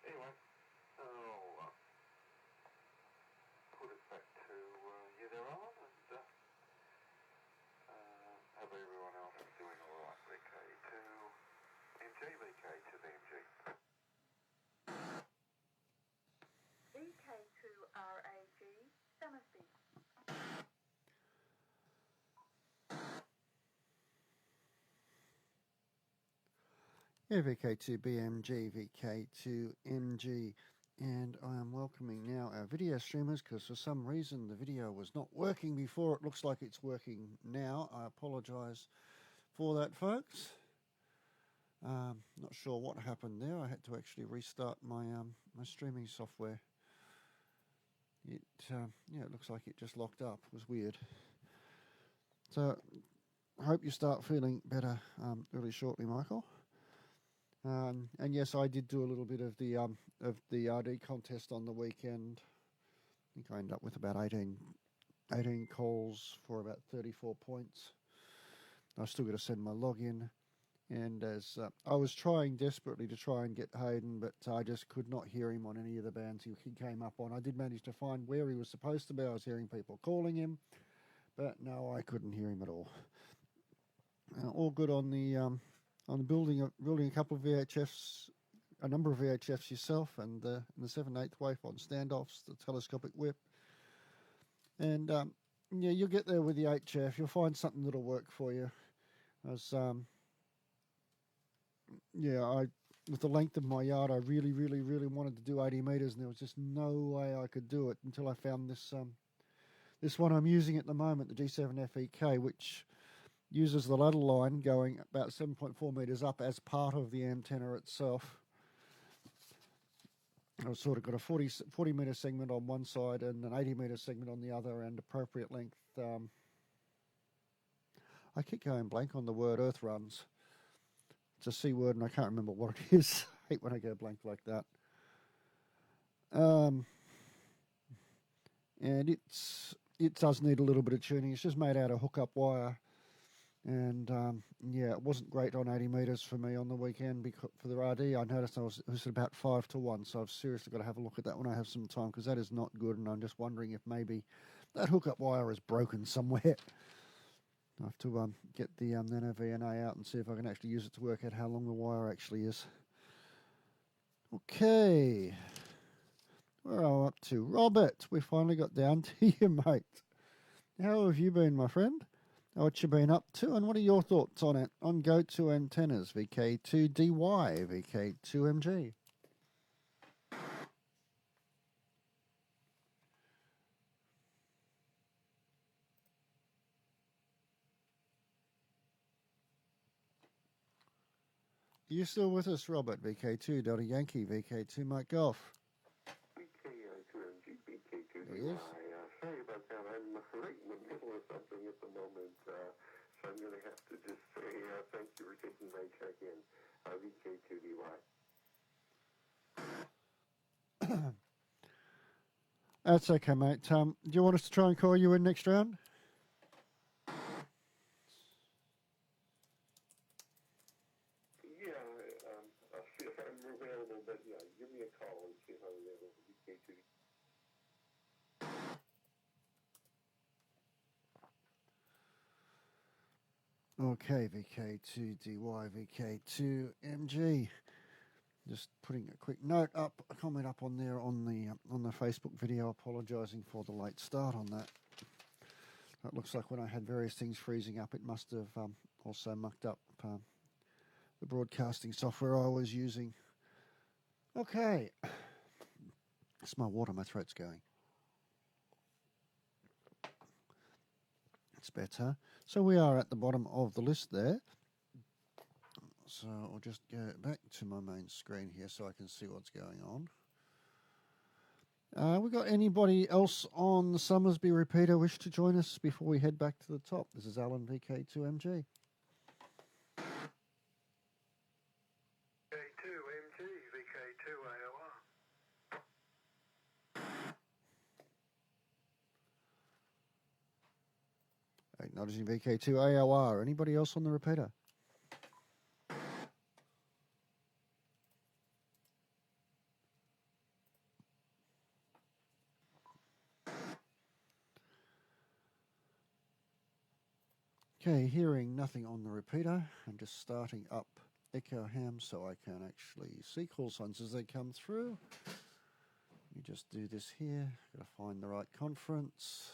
Anyway, I'll put it back to you there, Alan, and hope everyone else is doing alright. VK2MG, VK2BMG. VK2RAG, Summersby. Yeah, VK2BMG, VK2MG, and I am welcoming now our video streamers because for some reason the video was not working before. It looks like it's working now. I apologise for that, folks. Not sure what happened there. I had to actually restart my my streaming software. It it looks like it just locked up. It was weird. So I hope you start feeling better really shortly, Michael. And yes, I did do a little bit of the RD contest on the weekend. I think I ended up with about 18 calls for about 34 points. I've still got to send my login. And as I was trying desperately to try and get Hayden, but I just could not hear him on any of the bands he came up on. I did manage to find where he was supposed to be. I was hearing people calling him, but no, I couldn't hear him at all. All good on the building a couple of VHFs, a number of VHFs yourself, and the 7/8 wave on standoffs, the telescopic whip, and you'll get there with the HF. You'll find something that'll work for you. As with the length of my yard, I really wanted to do 80 meters, and there was just no way I could do it until I found this one I'm using at the moment, the G7FEK, which uses the ladder line going about 7.4 metres up as part of the antenna itself. I've sort of got a 40 metre segment on one side and an 80 metre segment on the other, and appropriate length. I keep going blank on the word earth runs. It's a C word and I can't remember what it is. I hate when I go blank like that. And it does need a little bit of tuning. It's just made out of hookup wire. And it wasn't great on 80 metres for me on the weekend because for the RD. I noticed it was at about 5-1, so I've seriously got to have a look at that when I have some time, because that is not good, and I'm just wondering if maybe that hookup wire is broken somewhere. I have to get the Nano VNA out and see if I can actually use it to work out how long the wire actually is. Okay, where are we up to? Robert, we finally got down to you, mate. How have you been, my friend? What you been up to, and what are your thoughts on it? On go-to antennas, VK2DY, VK2MG. Are you still with us, Robert? VK2 Delta Yankee, VK2 Mike Golf. VK2MG, VK2DY. There he is. Sorry about that. I'm right in the middle of something at the moment, so I'm going to have to just say thank you for taking my check-in. VK2DY. That's okay, mate. Do you want us to try and call you in next round? Yeah, I'll see if I'm available, but yeah, give me a call and see if I'm available. VK2DY. Okay, VK2DY, VK2MG. Just putting a quick note up, a comment up on there on the Facebook video, apologising for the late start on that. It looks like when I had various things freezing up, it must have also mucked up the broadcasting software I was using. Okay, it's my water, my throat's going. It's better. So we are at the bottom of the list there. So I'll just go back to my main screen here so I can see what's going on. We got anybody else on the Summersby repeater wish to join us before we head back to the top? This is Alan, VK2MG. VK2MG, VK2AOR. Acknowledging VK2AOR. Anybody else on the repeater? Okay, hearing nothing on the repeater. I'm just starting up Echo Ham so I can actually see call signs as they come through. You just do this here. Got to find the right conference.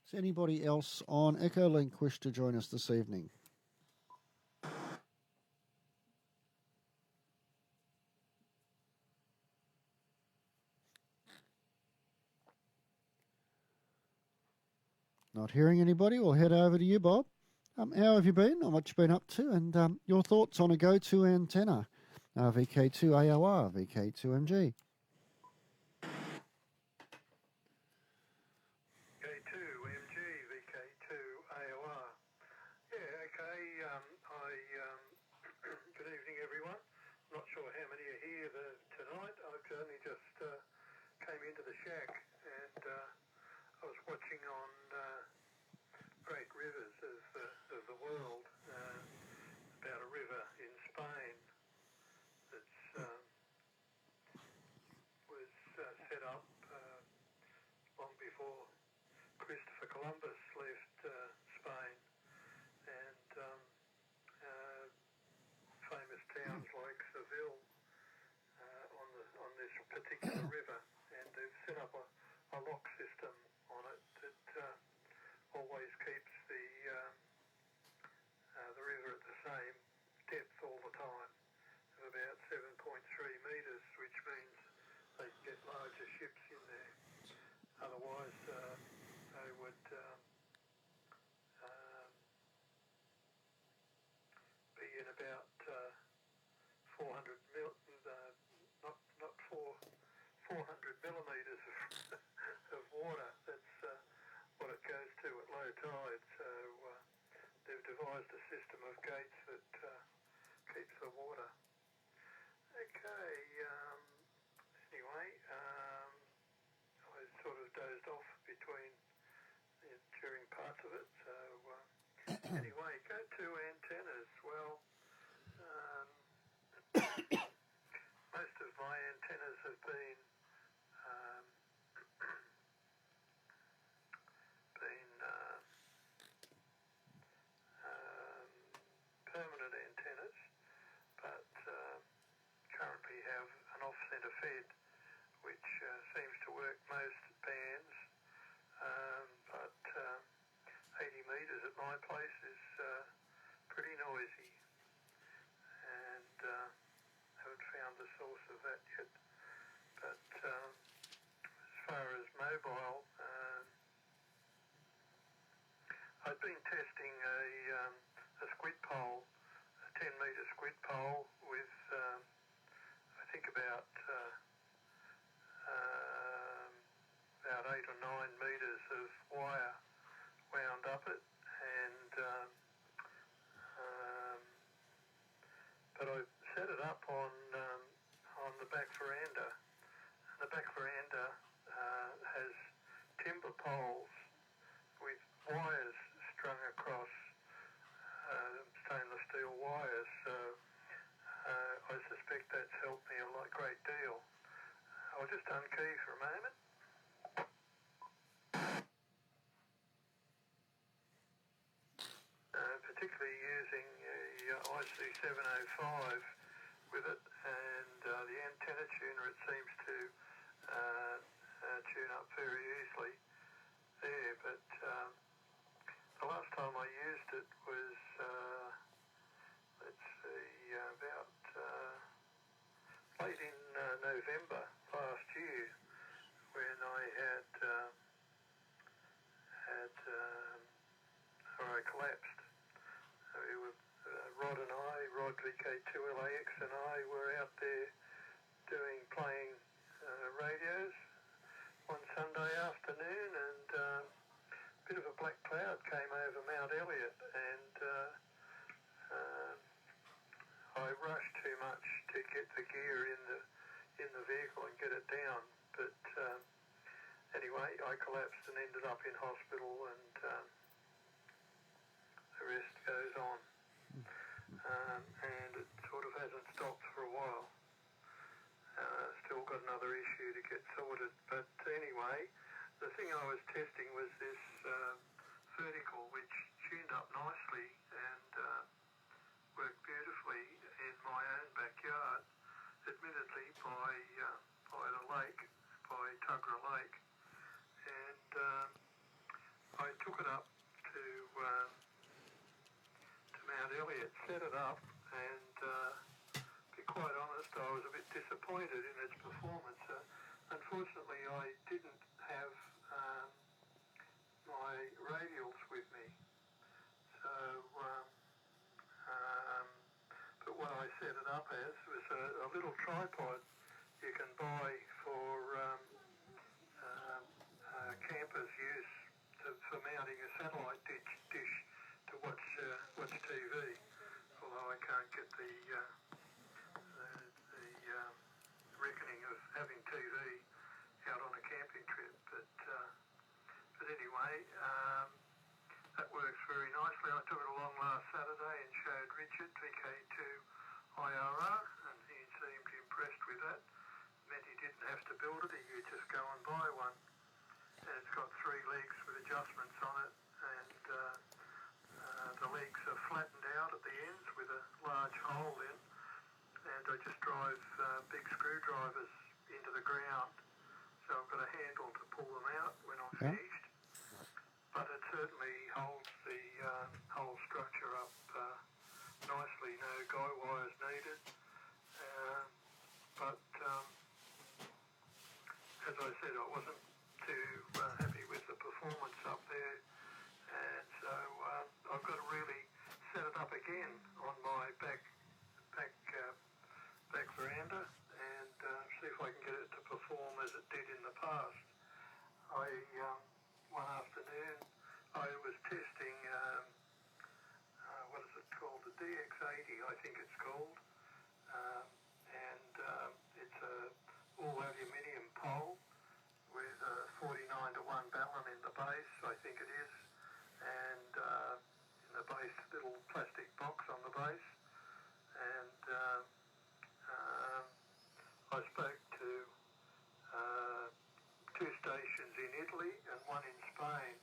Does anybody else on Echolink wish to join us this evening? Not hearing anybody, we'll head over to you, Bob. How have you been, or what you've been up to, and your thoughts on a go-to antenna, VK2 AOR, VK2MG? VK2MG, VK2 AOR. Yeah, okay. Good evening, everyone. Not sure how many are here tonight. I only just came into the shack, and I was watching on Great Rivers of the World about a river in Spain that's was set up long before Christopher Columbus left Spain, and famous towns like Seville on this particular river, and they've set up a lock system on it that always keeps the river at the same depth all the time, of about 7.3 metres, which means they can get larger ships in there. Otherwise, they would be in about 400 millimetres of water. That's what it goes to at low tide. So they've devised a system of gates that keeps the water. Okay. Anyway, I sort of dozed off during parts of it. So anyway, go to antennas. Well, most of my antennas have been permanent antennas, but currently have an off-centre fed, which seems to work most bands, but 80 metres at my place is pretty noisy, and haven't found the source of that yet. But as far as mobile, I've been testing a squid pole, a 10-metre squid pole with I think about 8 or 9 metres of wire wound up it, and but I set it up on the back veranda, and the back veranda has timber poles with wires strung across, stainless steel wires, so I suspect that's helped me a great deal. I'll just unkey for a moment. Particularly using a IC705 with it, and the antenna tuner, it seems to tune up very easily there, but the last time I used it was, let's see, about late in November last year, when I I collapsed. We were, Rod VK2LAX and I were out there playing radios one Sunday afternoon, and a bit of a black cloud came over Mount Elliot, and I rushed too much to get the gear in the vehicle and get it down. But anyway, I collapsed and ended up in hospital, and the rest goes on. And it sort of hasn't stopped for a while. Still got another issue to get sorted. But anyway, the thing I was testing was this vertical vehicle which tuned up nicely and worked beautifully in my own backyard, admittedly by the lake, by Tuggerah Lake, and I took it up to Mount Elliot, set it up, and to be quite honest, I was a bit disappointed in its performance. Unfortunately, I didn't have my radials with me, so but what I set it up as was a little tripod you can buy for campers use for mounting a satellite dish to watch TV. Although I can't get the reckoning of having TV out on a camping trip, but anyway, that works very nicely. I took it along last Saturday and showed Richard VK2 IRR, and he seemed impressed with that. It meant he didn't have to build it; he could just go and buy one. And it's got 3 legs with adjustments on it, and the legs are flattened out at the ends with a large hole in, and I just drive big screwdrivers into the ground, so I've got a handle to pull them out when I'm finished. But it certainly holds the whole structure up nicely. No guy wires needed, but as I said, I wasn't too happy with the performance up there, and so I've got to really set it up again on my back veranda and see if I can get it to perform as it did in the past. One afternoon I was testing what is it called, the DX80 I think it's called, and it's a all aluminium pole with a 49-to-1 balun in the base, I think it is, and in the base, little plastic box on the base. And I spoke to 2 stations in Italy and 1 in Spain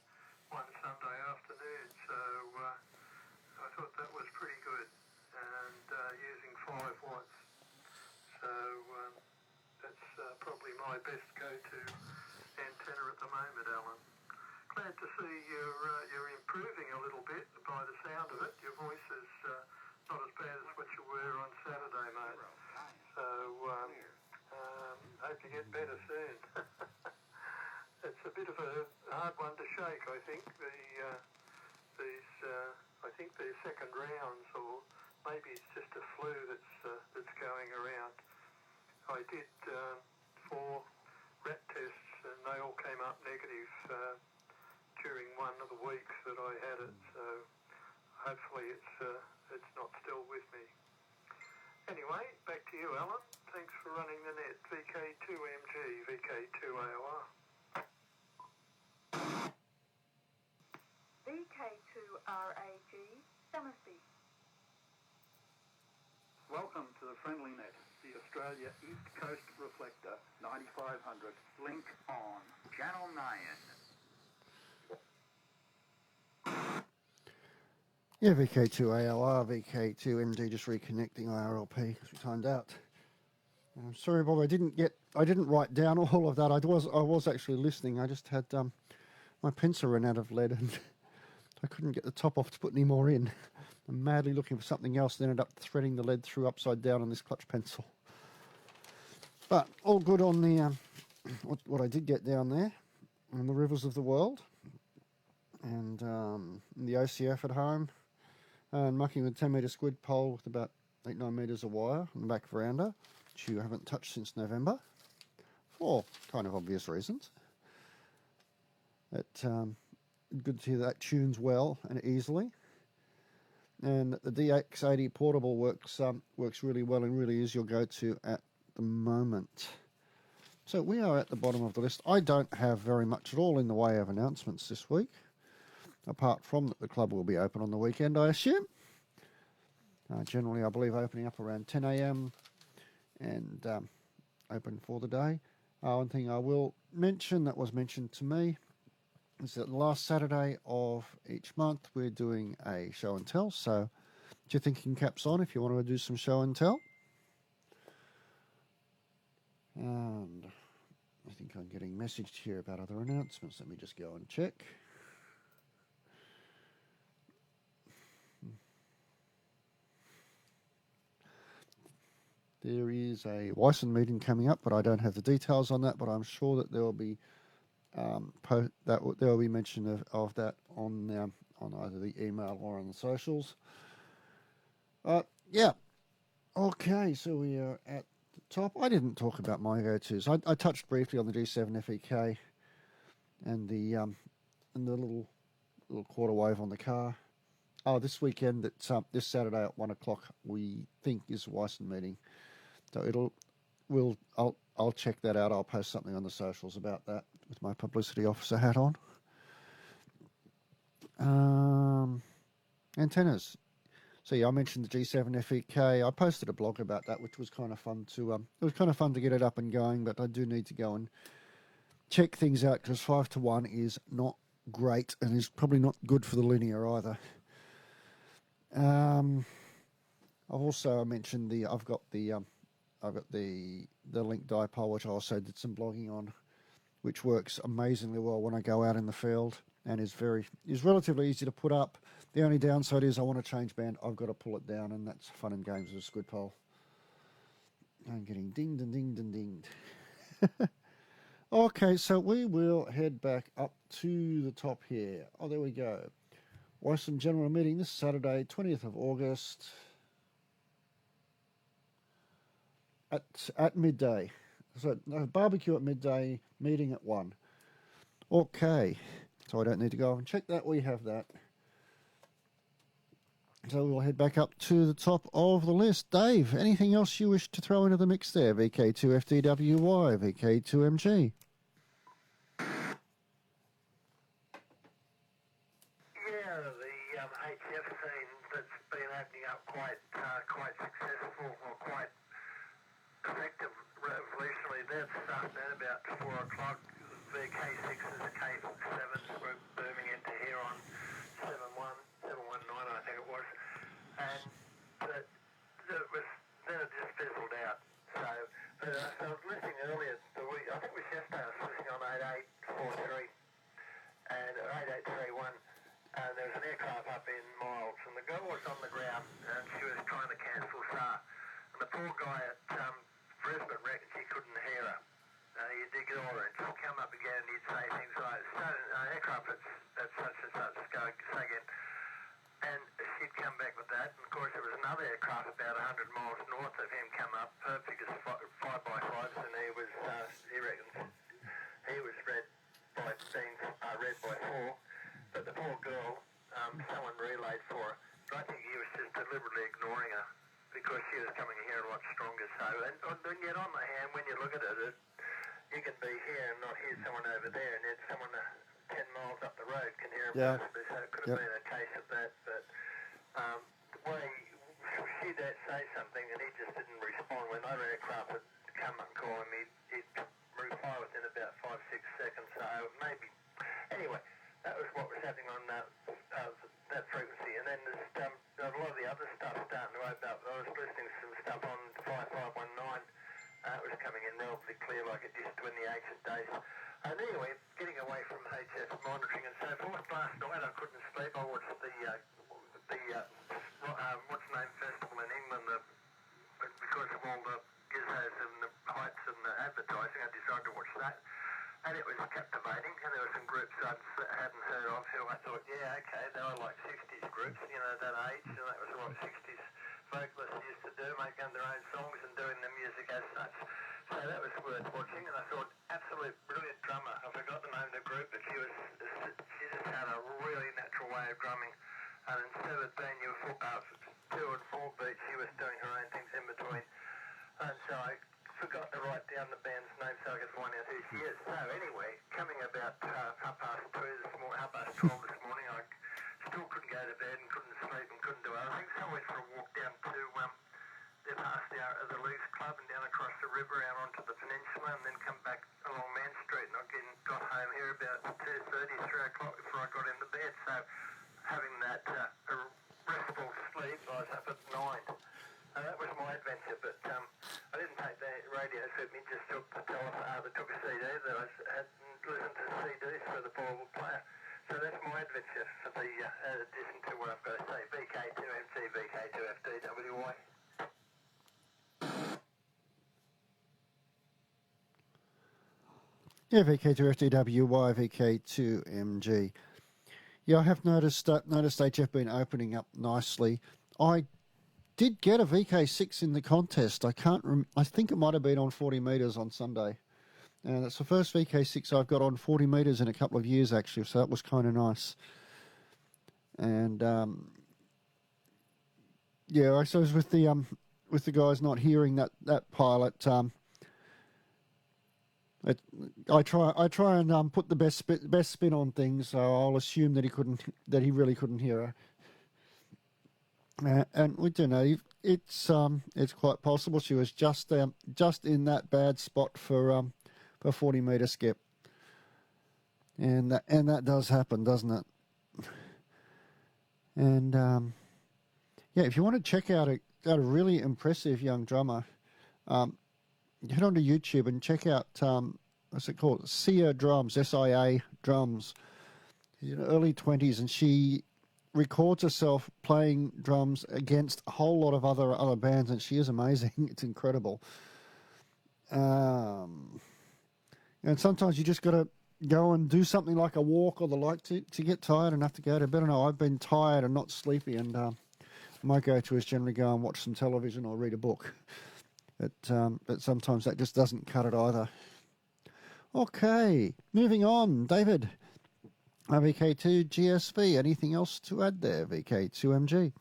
one Sunday afternoon, so I thought that was pretty good, and using 5 watts. So that's probably my best go-to antenna at the moment, Alan. Glad to see you're improving a little bit by the sound of it. Your voice is not as bad as what you were on Saturday, mate. So hope you get better soon. It's a bit of a hard one to shake, I think. I think they're second rounds, or maybe it's just a flu that's going around. I did 4 rat tests, and they all came up negative during one of the weeks that I had it. So hopefully it's not still with me. Anyway, back to you, Alan. Thanks for running the net. VK2MG, VK2AOR. VK2RAG, Summersby. Welcome to the Friendly Net, the Australia East Coast Reflector 9500. Link on. Channel 9. Yeah, VK2ALR, VK2MG, just reconnecting IRLP because we timed out. I'm sorry, Bob, I didn't write down all of that. I was actually listening. I just had my pencil ran out of lead and I couldn't get the top off to put any more in. I'm madly looking for something else, and ended up threading the lead through upside down on this clutch pencil. But all good on the what I did get down there on the rivers of the world, and the OCF at home, and mucking with 10-metre squid pole with about 8-9 metres of wire on the back veranda, which you haven't touched since November, for kind of obvious reasons. Good to hear that tunes well and easily. And the DX80 portable works really well and really is your go-to at the moment. So we are at the bottom of the list. I don't have very much at all in the way of announcements this week, apart from that the club will be open on the weekend, I assume. Generally, I believe opening up around 10 a.m. and open for the day. One thing I will mention that was mentioned to me It's the last Saturday of each month. We're doing a show and tell. So get your thinking caps on if you want to do some show and tell. And I think I'm getting messaged here about other announcements. Let me just go and check. There is a Wyson meeting coming up, but I don't have the details on that. But I'm sure that there will be there will be mention of that on either the email or on the socials. Yeah. Okay, so we are at the top. I didn't talk about my go-tos. I touched briefly on the G7 FEK and the little quarter wave on the car. Oh, this weekend, this Saturday at 1 o'clock, we think is the Wyson meeting. So I'll check that out. I'll post something on the socials about that with my publicity officer hat on. Antennas. So yeah, I mentioned the G7 FEK. I posted a blog about that, which was kind of fun to. It was kind of fun to get it up and going, but I do need to go and check things out because 5-1 is not great and is probably not good for the linear either. I've also mentioned I've got the link dipole, which I also did some blogging on, which works amazingly well when I go out in the field and is relatively easy to put up. The only downside is I want to change band. I've got to pull it down, and that's fun and games with a squid pole. I'm getting dinged and dinged and dinged. Okay, so we will head back up to the top here. Oh, there we go. Wyson General Meeting this Saturday, 20th of August at midday. So barbecue at midday, meeting at 1. Okay, so I don't need to go and check that. We have that. So we'll head back up to the top of the list. Dave, anything else you wish to throw into the mix there? VK2FDWY, VK2MG. Yeah, the HF scene that's been opening up quite successful or quite effective revolutionarily. They've started at about 4 o'clock. The K6s, K7s were booming into here on 719, I think it was. And then it just fizzled out. So I was listening earlier the week, I think it was yesterday, I was listening on 8843 and 8831. And there was an aircraft up in Miles, and the girl was on the ground, and she was trying to cancel SAR. And the poor guy at Brisbane reckoned he couldn't hear her. He'd ignore her, and she'd come up again, and he'd say things like, aircraft at such and such, go say again. And she'd come back with that, and of course there was another aircraft about 100 miles north of him come up, perfect as 5x5s, and he reckons he was red by 4. But the poor girl, someone relayed for her. But I think he was just deliberately ignoring her because she was coming here a lot stronger. So, and yet on the hand, when you look at it, you can be here and not hear someone over there, and then someone 10 miles up the road can hear him. Yeah. So it could have been a case of that. But the way she did say something, and he just didn't respond. When other aircraft would come up and call him, he'd reply within about 5-6 seconds. So maybe anyway. That was what was happening on that frequency. And then there's a lot of the other stuff starting to open up. I was listening to some stuff on 5519. It was coming in relatively clear like it used to in the ancient days. And anyway, getting away from HF monitoring and so forth, last night I couldn't sleep. I watched the what's the name festival in England, because of all the gizmos and the heights and the advertising, I decided to watch that. And it was captivating, and there were some groups I hadn't heard of who I thought, yeah, okay, they were like 60s groups, that age, and that was what 60s vocalists used to do, making their own songs and doing the music as such. So that was worth watching, and I thought, absolute brilliant drummer. I forgot the name of the group, but she just had a really natural way of drumming. And instead of being your 2 and 4 beats, she was doing her own things in between. And so I forgot to write down the band's name so I could find out who she is. So anyway, coming about 12:30 this morning, I still couldn't go to bed and couldn't sleep and couldn't do other things. So I went for a walk down to past the Leafs Club and down across the river out onto the peninsula, and then come back along Man Street. And I got home here about 2:30, 3 o'clock before I got into bed. So having that restful sleep, I was up at 9. That was my adventure, but I didn't take the radio with me, just took took a CD that I had listened to CDs for the portable player. So that's my adventure for the addition to what I've got to say. VK2MT, VK2FDWY. Yeah, VK2FDWY, VK2MG. Yeah, I have noticed HF been opening up nicely. I did get a VK6 in the contest. I think it might have been on 40 metres on Sunday. And it's the first VK6 I've got on 40 metres in a couple of years, actually, so that was kind of nice. And, yeah, I suppose with the guys not hearing that pilot, I try and put the best spin on things, so I'll assume that he really couldn't hear her. And we do know it's quite possible she was just in that bad spot for a 40-metre skip, and that does happen, doesn't it? And yeah, if you want to check out a really impressive young drummer, head onto YouTube and check out what's it called? Sia Drums, SIA Drums. She's in her early 20s, and she records herself playing drums against a whole lot of other bands, and she is amazing. It's incredible. And sometimes you just got to go and do something like a walk or the like to get tired enough to go to bed. I know I've been tired and not sleepy, and my go-to is generally go and watch some television or read a book. But sometimes that just doesn't cut it either. Okay, moving on. David, VK2 GSV. Anything else to add there, VK2MG?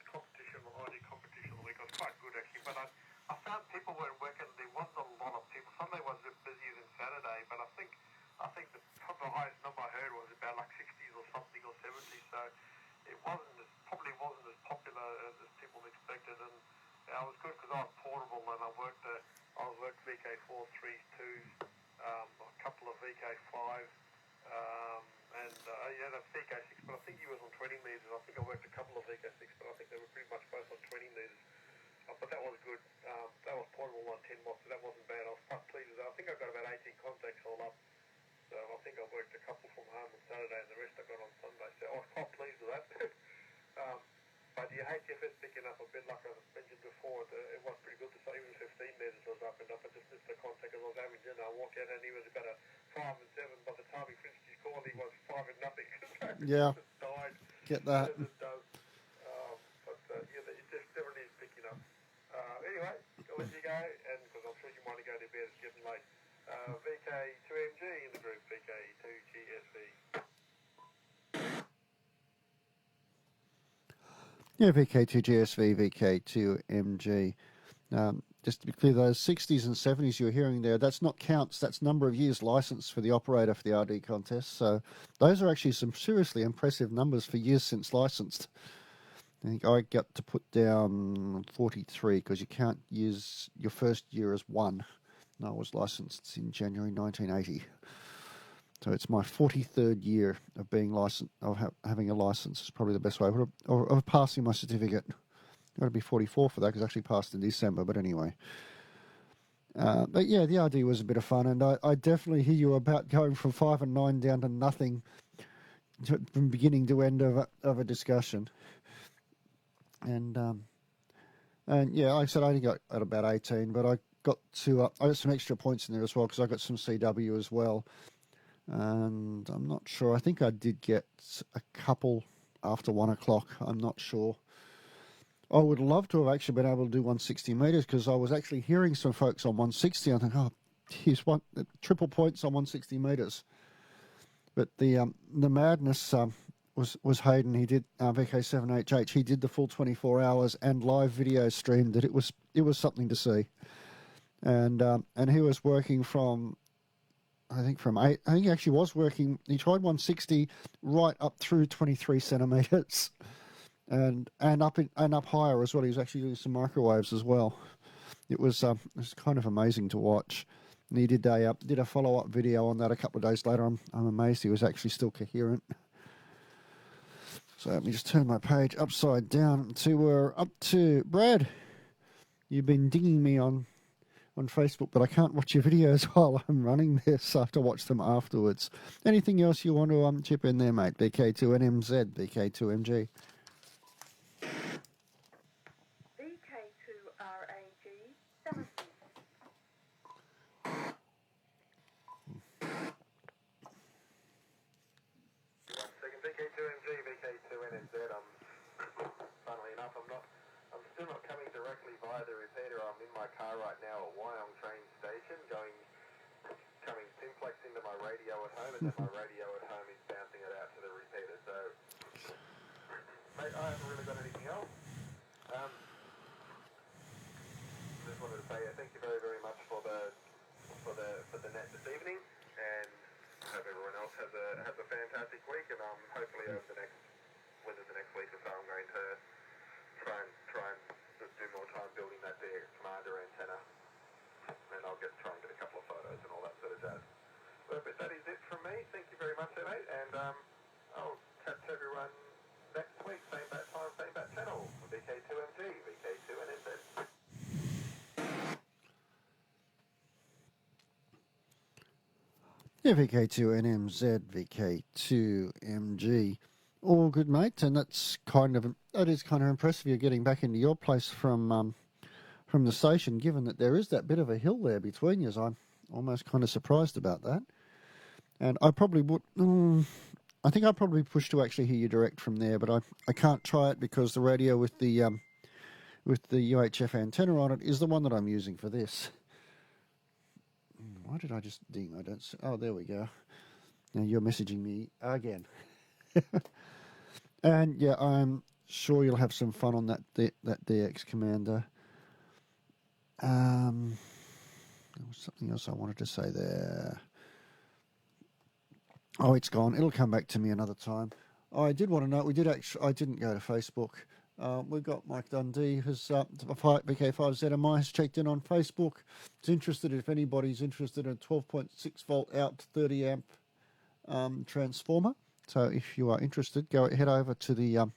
Competition, the ID competition the week was quite good actually, but I found people weren't working. There wasn't a lot of people. Sunday was a bit busier than Saturday, but I think the highest number I heard was about like 60s or something or 70s. So it probably wasn't as popular as people expected. And I was good because I was portable and I worked VK4 3s, 2s, a couple of VK5s. And yeah, the VK6, but I think he was on 20 metres. I think I worked a couple of VK6, but I think they were pretty much both on 20 metres. But that was good. That was portable on 10 watts, so that wasn't bad. I was quite pleased with that. I think I got about 18 contacts all up. So I think I worked a couple from home on Saturday and the rest I got on Sunday. So I was quite pleased with that. But your HFS picking up a bit, like I mentioned before, it was pretty good. So even 15 metres was up and up. I just missed the contact as I was having dinner. I walked out and he was about a 5 and 7. By the time he finished his call, he was 5 and nothing. Yeah. Just died. Get that. It does. But yeah, it just definitely is picking up. Anyway, I'll let you go, and because I'm sure you want to go to bed, it's getting late. VK2MG in the group, VK2GSV. Yeah, VK2GSV, VK2MG. Just to be clear, those 60s and 70s you're hearing there, that's not counts, that's number of years licensed for the operator for the RD contest. So those are actually some seriously impressive numbers for years since licensed. I think I got to put down 43 because you can't use your first year as one. And I was licensed in January 1980. So it's my 43rd year of being licensed, of having a license is probably the best way of passing my certificate. I've got to be 44 for that because I actually passed in December, but anyway. But yeah, the RD was a bit of fun, and I definitely hear you about going from 5 and 9 down to nothing from beginning to end of a discussion. And yeah, like I said, I only got at about 18, but I got some extra points in there as well because I got some CW as well. And I'm not sure. I think I did get a couple after 1 o'clock. I'm not sure. I would love to have actually been able to do 160 metres because I was actually hearing some folks on 160. I think, oh, here's triple points on 160 metres. But the madness was Hayden. He did VK7HH. He did the full 24 hours and live video streamed that. It was something to see. And he was working from I think from 8. I think he actually was working. He tried 160 right up through 23 centimeters, and up higher as well. He was actually doing some microwaves as well. It was kind of amazing to watch. And he did a follow up video on that a couple of days later. I'm amazed he was actually still coherent. So let me just turn my page upside down to we're up to Brad. You've been dinging me on Facebook, but I can't watch your videos while I'm running this, so I have to watch them afterwards. Anything else you want to chip in there, mate? VK2NMZ, VK2MG. VK2RAG, Summersby. Second VK2MG, VK2NNZ. Funnily enough, I'm still not coming directly via the repeater. I'm in my car right now at Wyong train station, coming simplex into my radio at home, and then my radio at home is bouncing it out to the repeater. So, mate, I haven't really got anything else. Just wanted to say thank you very, very much for the net this evening, and hope everyone else has a fantastic week. And hopefully over the next week or so, I'm going to try and do more time building that DX Commander antenna, and I'll try and get a couple of photos and all that sort of jazz. But that is it from me. Thank you very much, mate, and I'll chat to everyone next week, same bat time, same bat channel. VK2MG, VK2NNZ. Yeah, VK2NMZ, VK2MG. All good, mate, and that is kind of impressive. You're getting back into your place from the station, given that there is that bit of a hill there between you. I'm almost kind of surprised about that. And I probably would. I think I'd probably push to actually hear you direct from there, but I can't try it because the radio with the UHF antenna on it is the one that I'm using for this. Why did I just ding? I don't. Oh, there we go. Now you're messaging me again. And yeah, I'm sure you'll have some fun on that DX Commander. There was something else I wanted to say there. Oh, it's gone. It'll come back to me another time. Oh, I did want to know. I didn't go to Facebook. We've got Mike Dundee, who's VK5ZMI, has checked in on Facebook. Is interested, if anybody's interested, in a 12.6 volt out to 30 amp transformer. So if you are interested, head over to the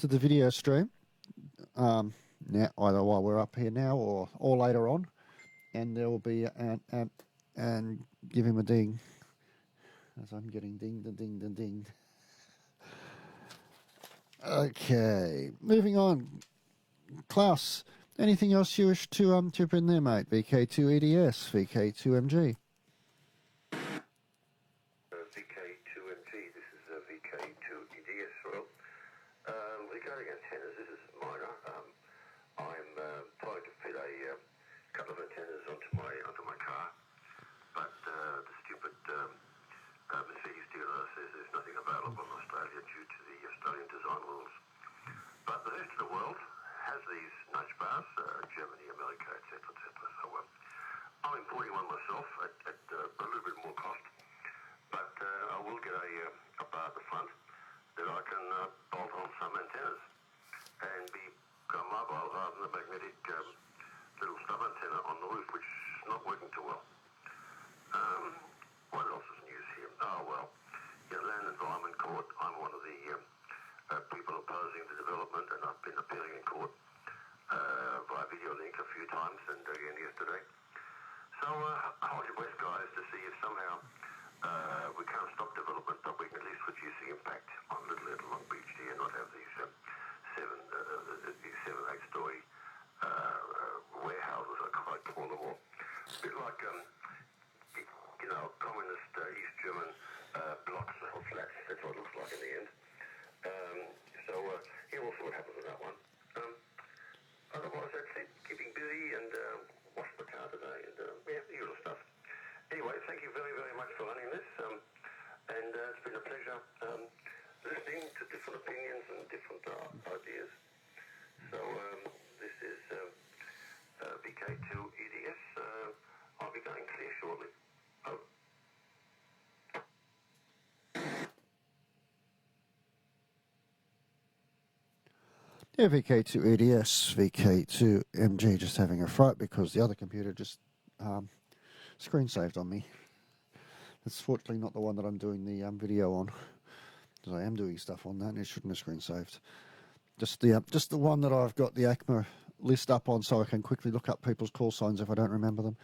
video stream now, either while we're up here now or later on, and there will be and give him a ding as I'm getting ding. Okay, moving on. Klaus, anything else you wish to chip in there, mate? VK2EDS, VK2MG. VK2MG, this is VK2EDS. Well, regarding antennas, this is minor. I'm trying to fit a couple of antennas onto my car, but the stupid Mercedes dealer says there's nothing available in Australia due to the Australian design rules. But the rest of the world has these nudge bars, Germany, America, etc., etc. So I'm importing one myself at a little bit more cost. But I will get a bar at the front that I can bolt on some antennas and become mobile rather than the magnetic little stub antenna on the roof, which is not working too well. What else is news here? Oh, well, Land Environment Court. I'm one of the people opposing the development, and I've been appearing in court via video link a few times, and again yesterday. So I hold your best, guys, to see if somehow we can't stop development, but we can at least reduce the impact on Little Long Beach here and not have these 7-8-story warehouses, I call them all. A bit like communist East German blocks or flats. That's what it looks like in the end. So we'll see what happens with that one. Otherwise, that's it. Keeping busy and washed the car today and the usual stuff. Anyway, thank you very, very much for running this. And it's been a pleasure listening to different opinions and different ideas. So this is VK2EDS. I'll be going clear shortly. Oh. Yeah, VK2EDS, VK2MG just having a fright because the other computer just screen saved on me. That's fortunately not the one that I'm doing the video on, because I am doing stuff on that and it shouldn't have screen saved. Just the one that I've got the ACMA list up on so I can quickly look up people's call signs if I don't remember them.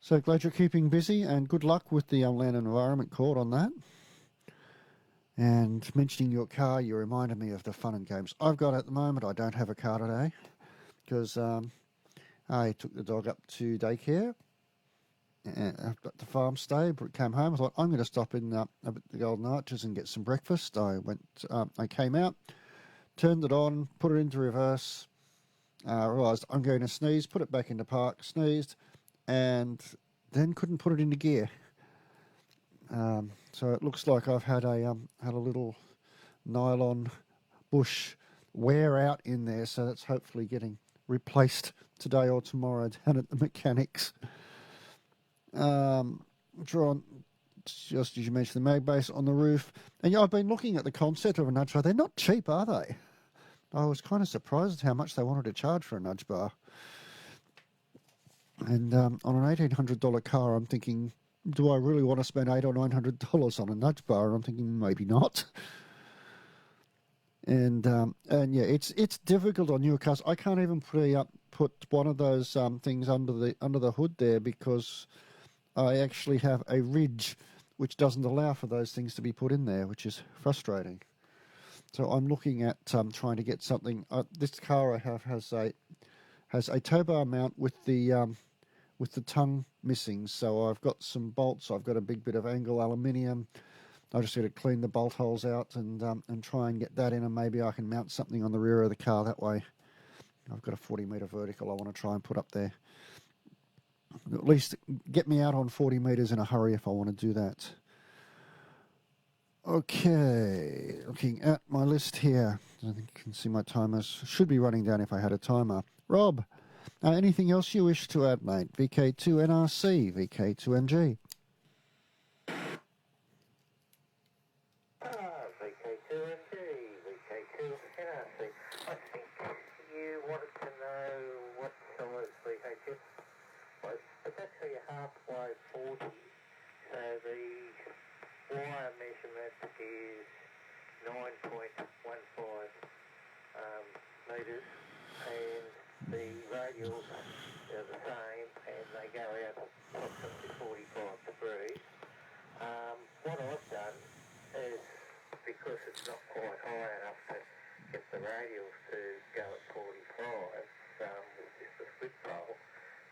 So glad you're keeping busy and good luck with the Land and Environment Court on that. And mentioning your car, you reminded me of the fun and games I've got at the moment. I don't have a car today because I took the dog up to daycare at the farm stay, but came home. I thought I'm going to stop in up at the Golden Arches and get some breakfast. I came out, turned it on, put it into reverse, realised I'm going to sneeze, put it back into park, sneezed, and then couldn't put it into gear. So it looks like I've had a little nylon bush wear out in there, so that's hopefully getting replaced today or tomorrow down at the mechanics. Just as you mentioned, the mag base on the roof, and yeah, I've been looking at the concept of a nudge bar. They're not cheap, are they? I was kind of surprised at how much they wanted to charge for a nudge bar. And on an $1,800 car, I'm thinking, do I really want to spend $800 or $900 on a nudge bar? And I'm thinking maybe not. And yeah, it's difficult on newer cars. I can't even put one of those things under the hood there because I actually have a ridge which doesn't allow for those things to be put in there, which is frustrating. So I'm looking at trying to get something. This car I have has a tow bar mount with the tongue missing. So I've got some bolts. I've got a big bit of angle aluminium. I just got to clean the bolt holes out and try and get that in, and maybe I can mount something on the rear of the car that way. I've got a 40-metre vertical I want to try and put up there. At least get me out on 40 metres in a hurry if I want to do that. Okay, looking at my list here. I think you can see my timers should be running down if I had a timer. Rob, anything else you wish to add, mate? VK2NRC, VK2MG. VK2MG, VK2NRC. I think you wanted to know what size VHF was. It's actually a halfway 40, so the wire measurement is 9.15 metres, and the radials are the same, and they go out approximately 45 degrees. What I've done is, because it's not quite high enough to get the radials to go at 45, with just a split pole,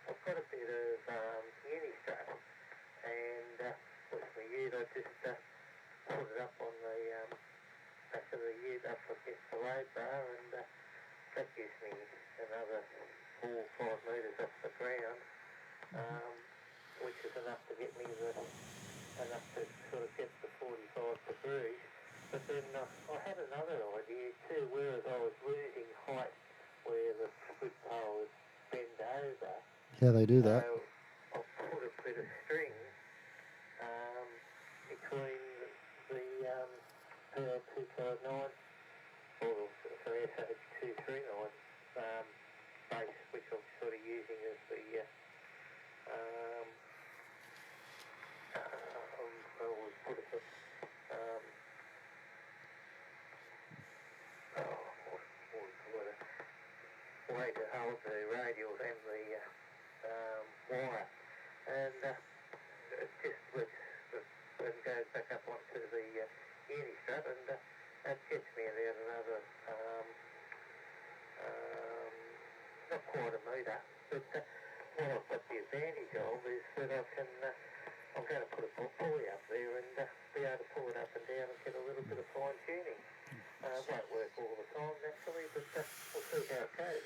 I've got a bit of uni-strap, and with my ute I just put it up on the back of the ute up against the load bar, and that gives me another 4 or 5 metres off the ground, which is enough to get me enough to sort of get the 45 degrees. But then I had another idea too, whereas I was losing height where the split pole would bend over. Yeah, they do that. So I put a bit of string between the PL259 or SH239 base, which I'm sort of using as the way to hold the radials and the wire, and it just goes back up onto the uni strap, and that gets me about another not quite a metre, but what I've got the advantage of is that I'm going to put a pulley up there and be able to pull it up and down and get a little bit of fine tuning. Won't work all the time naturally, but we'll see how it goes.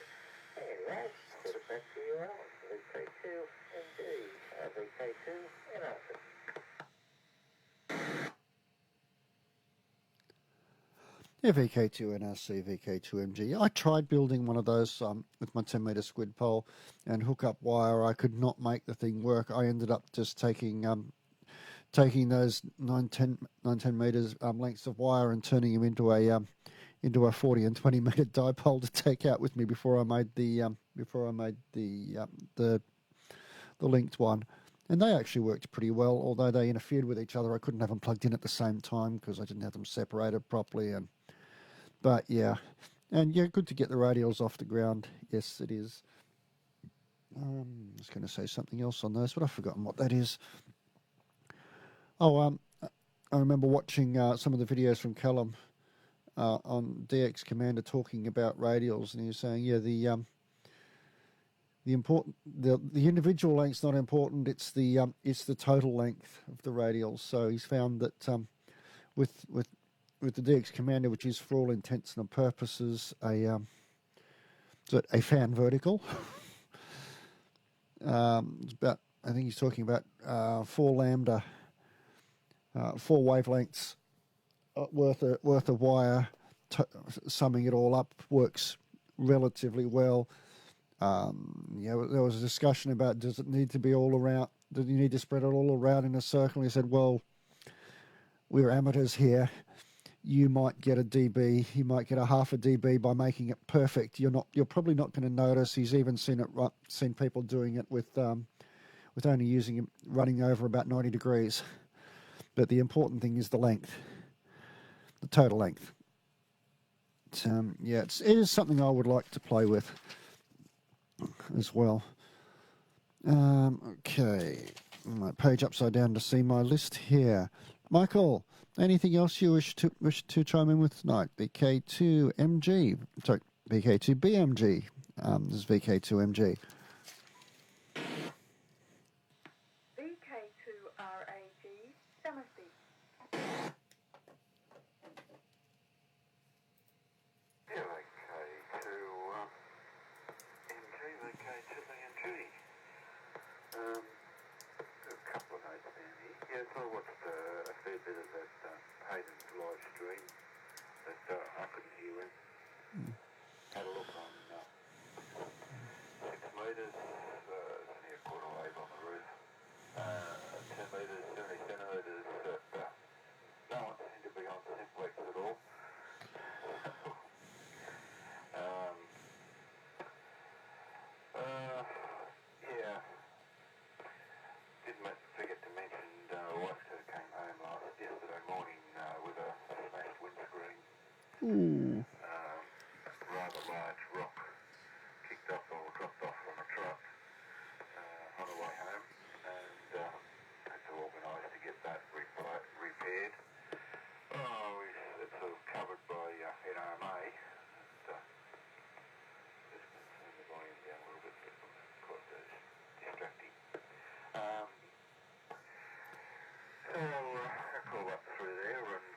Anyway, put it back to you, Alan. VK2MG, VK2NRC. Yeah, VK2NRC, VK2MG. I tried building one of those with my 10-metre squid pole and hook up wire. I could not make the thing work. I ended up just taking those 9-10 metres lengths of wire and turning them into into a 40 and 20 meter dipole to take out with me before I made the linked one, and they actually worked pretty well. Although they interfered with each other, I couldn't have them plugged in at the same time because I didn't have them separated properly. But yeah, and yeah, good to get the radials off the ground. Yes, it is. I was going to say something else on those, but I've forgotten what that is. Oh, I remember watching some of the videos from Callum on DX Commander talking about radials, and he was saying, yeah, the individual length's not important. It's the total length of the radials. So he's found that with the DX Commander, which is for all intents and purposes a fan vertical. It's about, I think he's talking about 4 lambda, 4 wavelengths worth of wire. Summing it all up works relatively well. There was a discussion about, does it need to be all around? Do you need to spread it all around in a circle? And he said, well, we're amateurs here. You might get a dB, you might get a half a dB by making it perfect. You're probably not going to notice. He's even seen people doing it with only using it running over about 90 degrees. But the important thing is the length, the total length. It is something I would like to play with as well. Okay, my page upside down to see my list here. Michael, anything else you wish to chime in with tonight? VK2MG, sorry, VK2BMG. This is VK2MG. VK2RAG, Summersby. A couple of notes down here. Yeah, so I watched a fair bit of that Hayden's live stream, but I couldn't hear him. Had a look on 6 metres, only a quarter wave on the roof. 10 metres, 70 centimetres, no one seemed to be on simplex at all. Yeah. Didn't forget to mention Wesco came home yesterday morning with a smashed windscreen. Ooh. Rather large rock kicked off or dropped off from a truck on the way home, and had to organise to get that repaired. It's sort of covered by NRMA, and just going to turn the volume down a little bit, but it's quite distracting. So I called up through there, and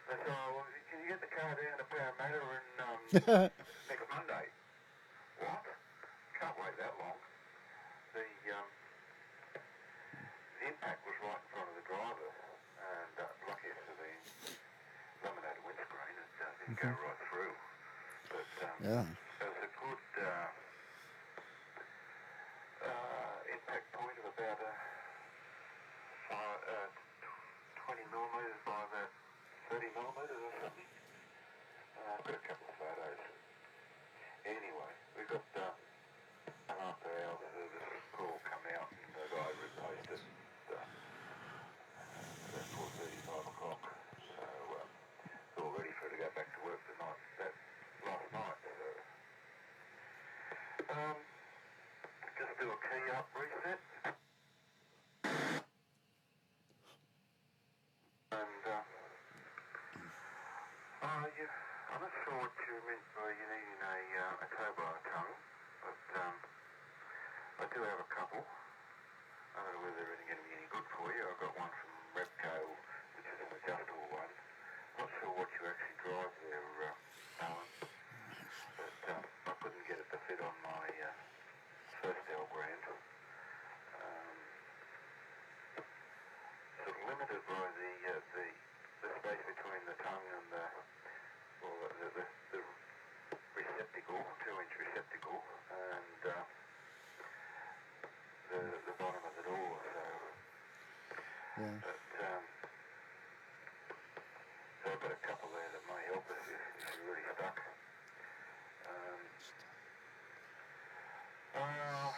they said, well, can you get the car down to Parramatta and next Monday? What? Can't wait that long. The impact was right in front of the driver, and lucky for the laminated windscreen, it didn't go right through. But Yeah. it was a good impact point of about 20 millimetres by about 30 millimetres or something. I've got a couple of photos. Anyway, we got an after-hour service call come out, and the guy replaced it at 4:30, 5 o'clock. So it's all ready for it to go back to work last night. So just do a key up reset. And I'm not sure what you meant by you needing a tow-bar tongue, but I do have a couple. I don't know whether they're going to be any good for you. I've got one from Repco, which is an adjustable one. Not sure what you actually drive there, Alan, but I couldn't get it to fit on my first L Grand. Sort of limited by the space between the tongue and the receptacle, 2-inch receptacle, and the bottom of the door. So, Yeah. but, so I've got a couple there that may I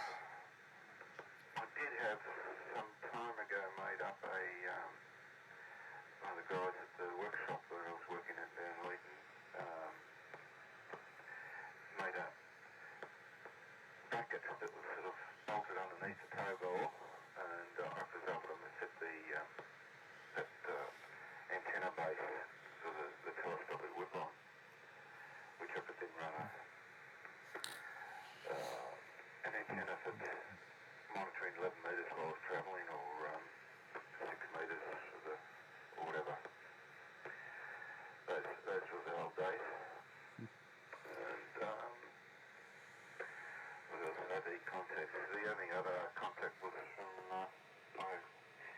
did have some time ago made up one of the guys at the workshop where I was working at down in Leeton, made up brackets that were sort of bolted underneath the tow ball, and I presumed them and set the antenna base for the telescopic whip on, which I could then run an antenna for monitoring 11 metres while I was travelling, or 6 metres or whatever. Those were the old days. And what else had the contact? The only other contact was from I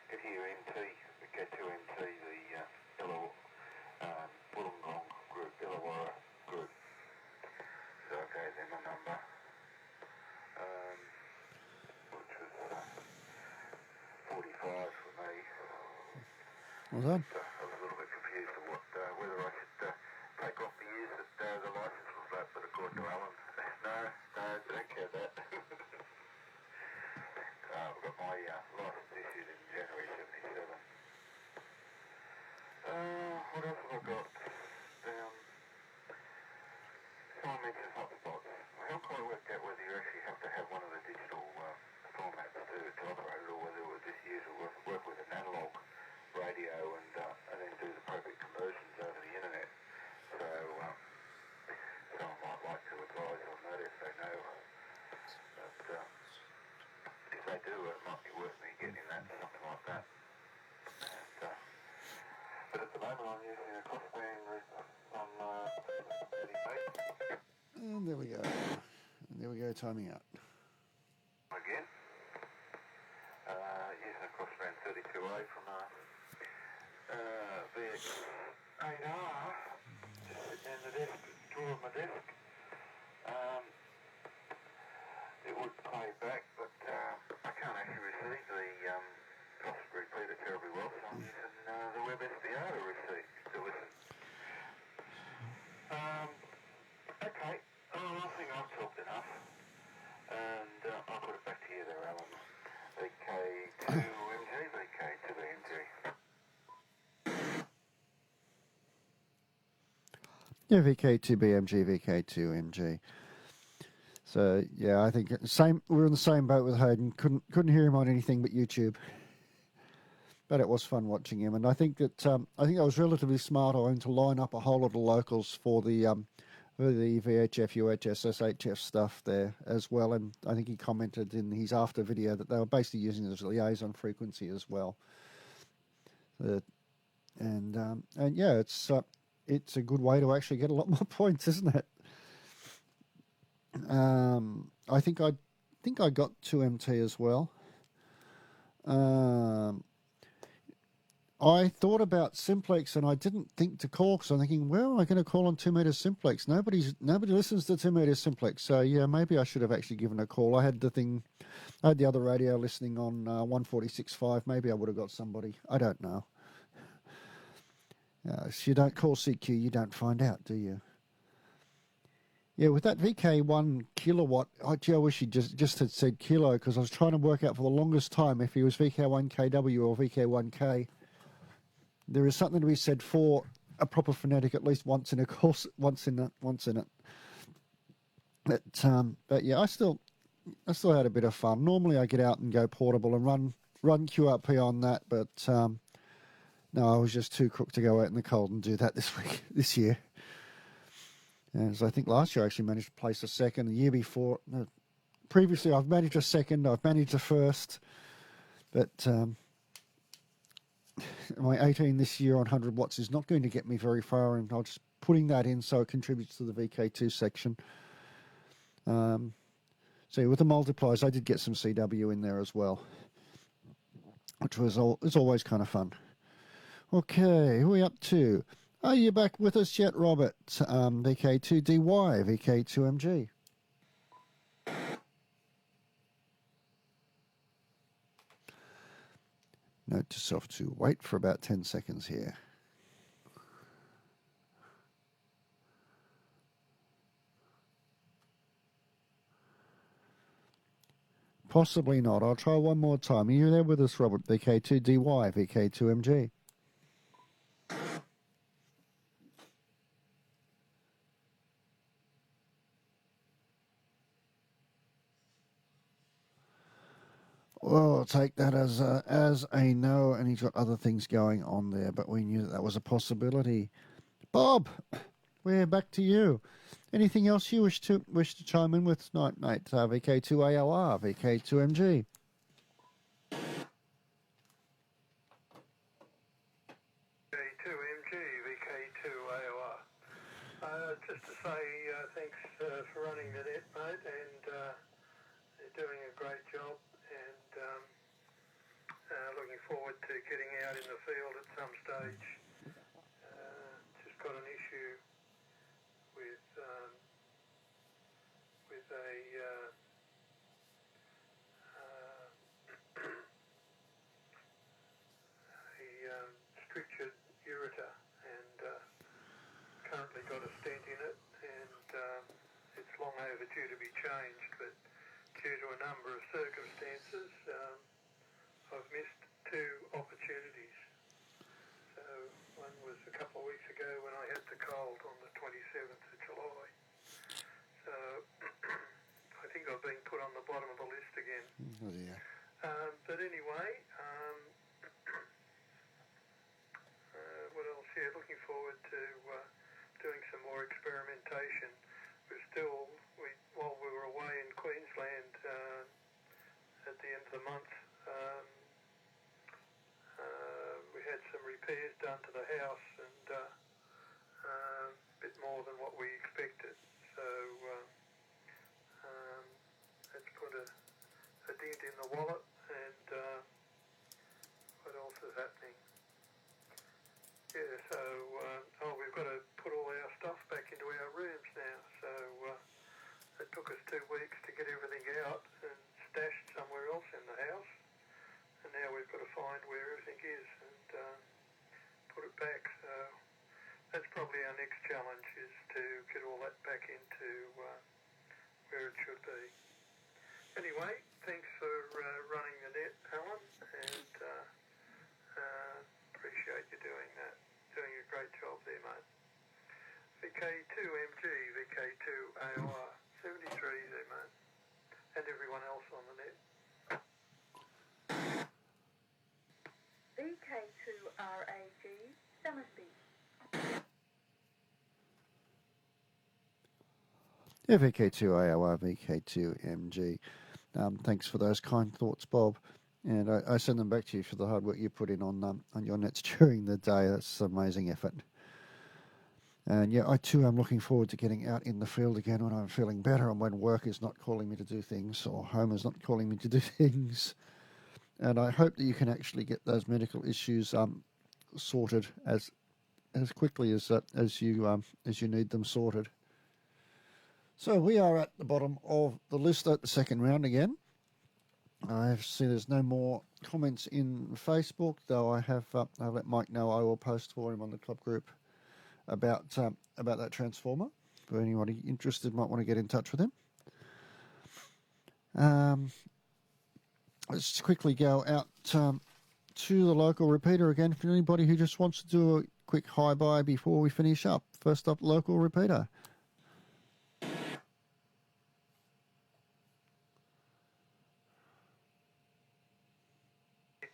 could hear MT, the K2MT, the Wollongong group, Illawarra group. So I gave them a number, which was 45 for me. Well done. I was a little bit confused of whether I should take off the years that the licence was up, but according to Alan, no, don't care that. I've got my licence issued in January 77. What else have I got? Someone mentioned hotspots. I haven't quite worked out whether you actually have to have one of the digital formats to operate it, or whether it would just work with an analogue radio and then do the appropriate conversions over the internet. So someone might like to advise on that if they know. But if they do, it might be worth me getting that, something like that. And, but at the moment I'm using a crossband on 38. And there we go. And there we go, timing out. Again. Using a crossband 32A from VX8R, just sitting in the desk, drawer of my desk. It would play back, but I can't actually receive the cost repeater terribly well, so I'm using the web SDR to listen. Okay, I think I've talked enough, and I'll put it back to you there, Alan. VK2MG, VK2BMG. Yeah, VK2BMG, VK2MG. So yeah, I think we're in the same boat with Hayden. Couldn't hear him on anything but YouTube. But it was fun watching him, and I think that I was relatively smart of him to line up a whole lot of locals for the VHF, UHF, SHF stuff there as well. And I think he commented in his after video that they were basically using it as a liaison frequency as well. And yeah, it's a good way to actually get a lot more points, isn't it? I think I got 2MT as well. I thought about simplex and I didn't think to call because I'm thinking, well, am I going to call on 2 meter simplex? Nobody listens to 2 meter simplex, so yeah, maybe I should have actually given a call. I had the other radio listening on 146.5. Maybe I would have got somebody. I don't know. If you don't call CQ, you don't find out, do you? Yeah, with that VK1 kilowatt, I wish he just had said kilo because I was trying to work out for the longest time if he was VK1 KW or VK1K. There is something to be said for a proper phonetic at least once in a course, once in it. But yeah, I still had a bit of fun. Normally I get out and go portable and run QRP on that, but no, I was just too crook to go out in the cold and do that this year. And so I think last year I actually managed to place a second. The year before, no, previously I've managed a second, I've managed a first, but my 18 this year on 100 watts is not going to get me very far, and I'm just putting that in so it contributes to the VK2 section. So with the multipliers, I did get some CW in there as well, which was always kind of fun. Okay, who are we up to? Are you back with us yet, Robert? VK2DY, VK2MG. Note to self to wait for about 10 seconds here. Possibly not. I'll try one more time. Are you there with us, Robert? VK2DY, VK2MG. Well, I'll take that as a no, and he's got other things going on there, but we knew that was a possibility. Bob, we're back to you. Anything else you wish to chime in with tonight, mate? VK2ALR, VK2MG. VK2MG, VK2AOR. Just to say thanks for running the net, mate, and you're doing a great job, and looking forward to getting out in the field at some stage. Just got an issue with a strictured ureter, and currently got a stent in it, and it's long overdue to be changed, but due to a number of circumstances, I've missed 2 opportunities. So one was a couple of weeks ago when I had the cold on the 27th of July. So I think I've been put on the bottom of the list again. Oh, yeah. But anyway, what else? Yeah, looking forward to doing some more experimentation. While we were away in Queensland at the end of the month, we had some repairs done to the house, and a bit more than what we expected. So that's put a dent in the wallet, and what else is happening? Yeah, so we've got to put all our stuff back into our rooms now. So it took us 2 weeks to get everything out and stashed somewhere else in the house, and now we've got to find where everything is and put it back. So that's probably our next challenge, is to get all that back into where it should be. Anyway, thanks for running the net, Alan, and appreciate you doing that. Doing a great job there, mate. VK2MG, VK2AOR, 73 there, mate. And everyone else on the net. VK2RAG, Summersby. Yeah, VK2AOR, VK2MG. Thanks for those kind thoughts, Bob. And I send them back to you for the hard work you put in on your nets during the day. That's amazing effort. And yeah, I too am looking forward to getting out in the field again when I'm feeling better and when work is not calling me to do things or home is not calling me to do things. And I hope that you can actually get those medical issues sorted as quickly as you need them sorted. So we are at the bottom of the list at the second round again. I see there's no more comments in Facebook, though I'll let Mike know. I will post for him on the club group about that transformer. For anybody interested, might want to get in touch with him. Let's quickly go out to the local repeater again for anybody who just wants to do a quick hi-bye before we finish up. First up, local repeater.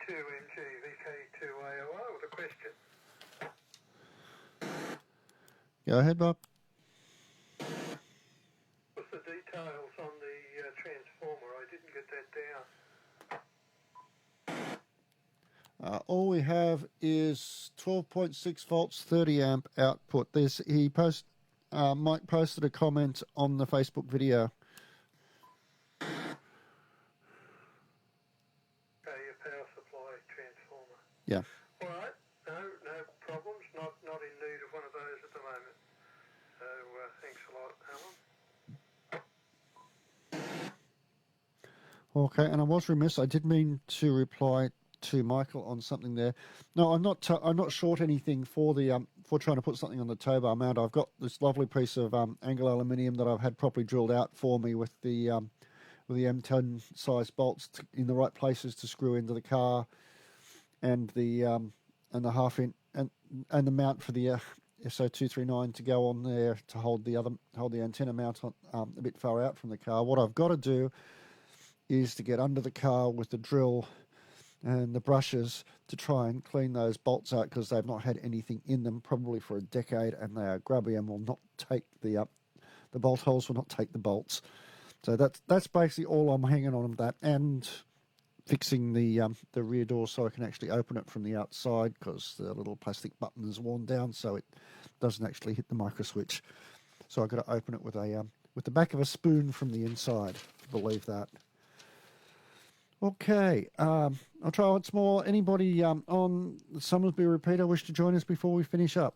VK2MG, VK2AOR with a question. Go ahead, Bob. What's the details on the transformer? I didn't get that down. All we have is 12.6 volts, 30 amp output. Mike posted a comment on the Facebook video. Your power supply transformer. Yeah. All right. No problems. Not in need of one of those at the moment. So thanks a lot, Alan. Okay, and I was remiss. I did mean to reply to Michael on something there. No, I'm not short anything for the for trying to put something on the tow bar mount. I've got this lovely piece of angle aluminium that I've had properly drilled out for me with the with the M10 size bolts in the right places to screw into the car, and the half inch and the mount for the SO239 to go on there to hold the antenna mount on a bit far out from the car. What I've got to do is to get under the car with the drill and the brushes to try and clean those bolts out, because they've not had anything in them probably for a decade, and they are grubby and will not take the bolt holes will not take the bolts. So that's basically all I'm hanging on that, and fixing the rear door so I can actually open it from the outside, because the little plastic button is worn down, so it doesn't actually hit the micro switch. So I've got to open it with the back of a spoon from the inside. Believe that. Okay, I'll try once more. Anybody on the Somersby repeater wish to join us before we finish up?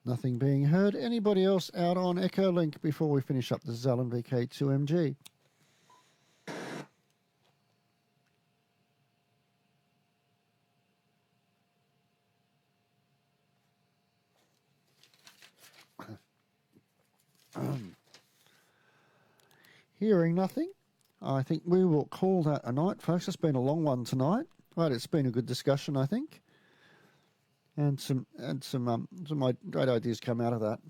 Nothing being heard. Anybody else out on Echolink before we finish up? This is Alan VK2MG. Hearing nothing, I think we will call that a night, folks. It's been a long one tonight, but it's been a good discussion, I think, and some great ideas come out of that.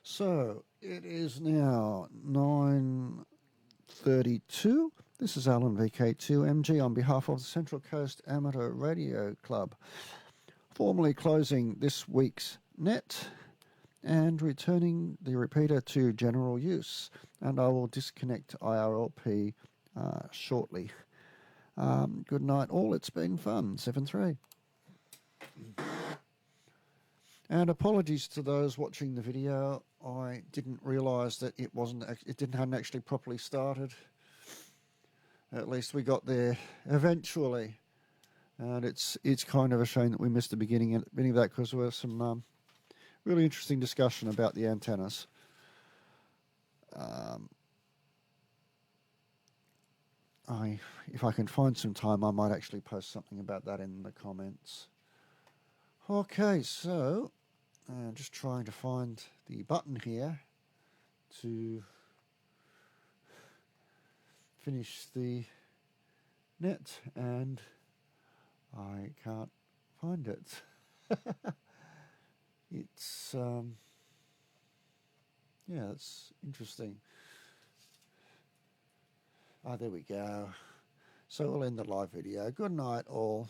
So it is now 9:32. This is Alan VK2MG on behalf of the Central Coast Amateur Radio Club, formally closing this week's net and returning the repeater to general use. And I will disconnect IRLP shortly. Good night all. It's been fun. 7-3. And apologies to those watching the video. I didn't realise that it hadn't actually properly started. At least we got there eventually. And it's kind of a shame that we missed the beginning of that, because there was some really interesting discussion about the antennas. If I can find some time, I might actually post something about that in the comments. Okay, so just trying to find the button here to finish the net, and I can't find it. It's yeah, it's interesting. There we go. So we'll end the live video. Good night all.